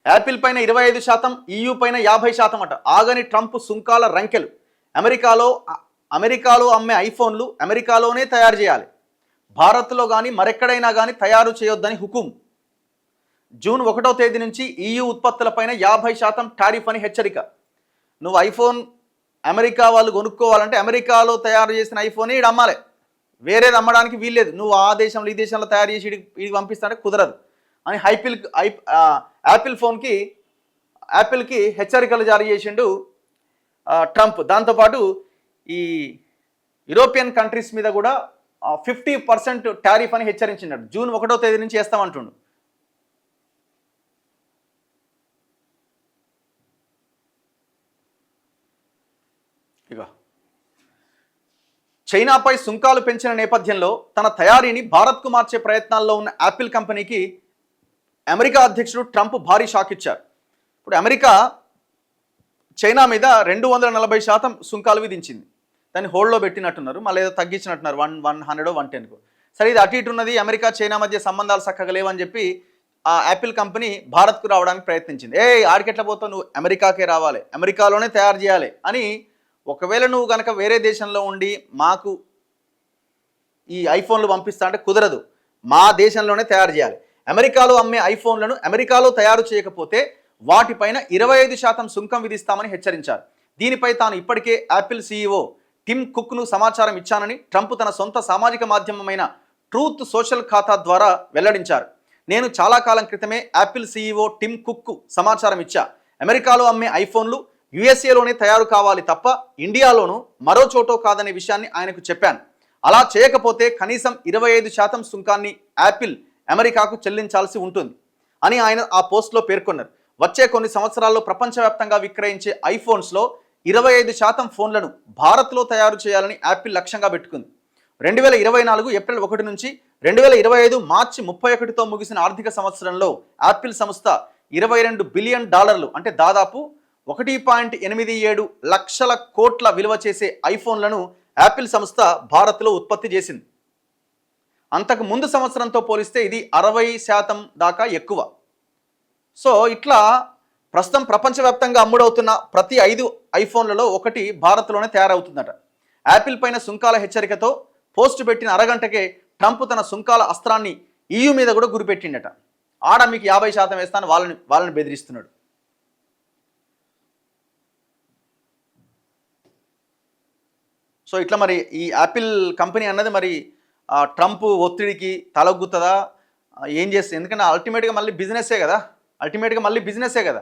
Apple పైన 25%, EU పైన 50% అట. ఆగని ట్రంప్ సుంకాల రంకెలు. అమెరికాలో అమ్మే ఐఫోన్లు అమెరికాలోనే తయారు చేయాలి. భారత్లో కానీ మరెక్కడైనా కానీ తయారు చేయొద్దని హుకుం. జూన్ 1వ తేదీ నుంచి EU ఉత్పత్తులపైన 50% టారిఫ్ అని హెచ్చరిక. నువ్వు ఐఫోన్ అమెరికా వాళ్ళు కొనుక్కోవాలంటే అమెరికాలో తయారు చేసిన ఐఫోన్ ఈడు అమ్మాలి, వేరేది అమ్మడానికి వీల్లేదు. నువ్వు ఆ దేశంలో ఈ దేశంలో తయారు చేసి ఇది పంపిస్తానంటే కుదరదు అని యాపిల్కి హెచ్చరికలు జారీ చేసిండు ట్రంప్. దాంతోపాటు ఈ యూరోపియన్ కంట్రీస్ మీద కూడా 50% టారిఫ్ అని హెచ్చరించినాడు. జూన్ 1వ తేదీ నుంచి వేస్తామంటుండు. ఇక చైనాపై సుంకాలు పెంచిన నేపథ్యంలో తన తయారీని భారత్కు మార్చే ప్రయత్నాల్లో ఉన్న యాపిల్ కంపెనీకి అమెరికా అధ్యక్షుడు ట్రంప్ భారీ షాక్ ఇచ్చారు. ఇప్పుడు అమెరికా చైనా మీద 240% సుంకాలు విధించింది. దాన్ని హోల్డ్లో పెట్టినట్టున్నారు, మళ్ళీ ఏదో తగ్గించినట్టున్నారు 100 110కు. సరే, ఇది అటు ఇటు ఉన్నది, అమెరికా చైనా మధ్య సంబంధాలు చక్కగా లేవని చెప్పి ఆ యాపిల్ కంపెనీ భారత్కు రావడానికి ప్రయత్నించింది. ఆడికెట్లా పోతావు, నువ్వు అమెరికాకే రావాలి, అమెరికాలోనే తయారు చేయాలి అని. ఒకవేళ నువ్వు కనుక వేరే దేశంలో ఉండి మాకు ఈ ఐఫోన్లు పంపిస్తా అంటే కుదరదు, మా దేశంలోనే తయారు చేయాలి. అమెరికాలో అమ్మే ఐఫోన్లను అమెరికాలో తయారు చేయకపోతే వాటిపైన 25% సుంకం విధిస్తామని హెచ్చరించారు. దీనిపై తాను ఇప్పటికే యాపిల్ CEO టిమ్ కుక్ను సమాచారం ఇచ్చానని ట్రంప్ తన సొంత సామాజిక మాధ్యమమైన ట్రూత్ సోషల్ ఖాతా ద్వారా వెల్లడించారు. నేను చాలా కాలం క్రితమే యాపిల్ CEO టిమ్ కుక్కు సమాచారం ఇచ్చా. అమెరికాలో అమ్మే ఐఫోన్లు USAలోనే తయారు కావాలి తప్ప ఇండియాలోనూ మరో చోటో కాదనే విషయాన్ని ఆయనకు చెప్పాను. అలా చేయకపోతే కనీసం 25% సుంకాన్ని యాపిల్ అమెరికాకు చెల్లించాల్సి ఉంటుంది అని ఆయన ఆ పోస్ట్లో పేర్కొన్నారు. వచ్చే కొన్ని సంవత్సరాల్లో ప్రపంచవ్యాప్తంగా విక్రయించే ఐఫోన్స్లో 25% ఫోన్లను భారత్లో తయారు చేయాలని యాపిల్ లక్ష్యంగా పెట్టుకుంది. 2024 ఏప్రిల్ 1 నుంచి 2025 మార్చి 31తో ముగిసిన ఆర్థిక సంవత్సరంలో యాపిల్ సంస్థ $22 బిలియన్, అంటే దాదాపు 1.87 లక్షల కోట్ల విలువ చేసే ఐఫోన్లను యాపిల్ సంస్థ భారత్లో ఉత్పత్తి చేసింది. అంతకు ముందు సంవత్సరంతో పోలిస్తే ఇది 60% దాకా ఎక్కువ. సో ఇట్లా ప్రస్తుతం ప్రపంచవ్యాప్తంగా అమ్ముడవుతున్న ప్రతి 5 ఐఫోన్లలో ఒకటి భారత్లోనే తయారవుతుందట. యాపిల్ పైన సుంకాల హెచ్చరికతో పోస్ట్ పెట్టిన అరగంటకే ట్రంప్ తన సుంకాల అస్త్రాన్ని EU మీద కూడా గురిపెట్టిండట. ఆడ మీకు 50% వేస్తాను వాళ్ళని బెదిరిస్తున్నాడు. సో ఇట్లా మరి ఈ యాపిల్ కంపెనీ అన్నది మరి ట్రంప్ ఒత్తిడికి తలొగ్గుతుందా, ఏం చేస్తుంది? ఎందుకంటే అల్టిమేట్గా మళ్ళీ బిజినెస్సే కదా.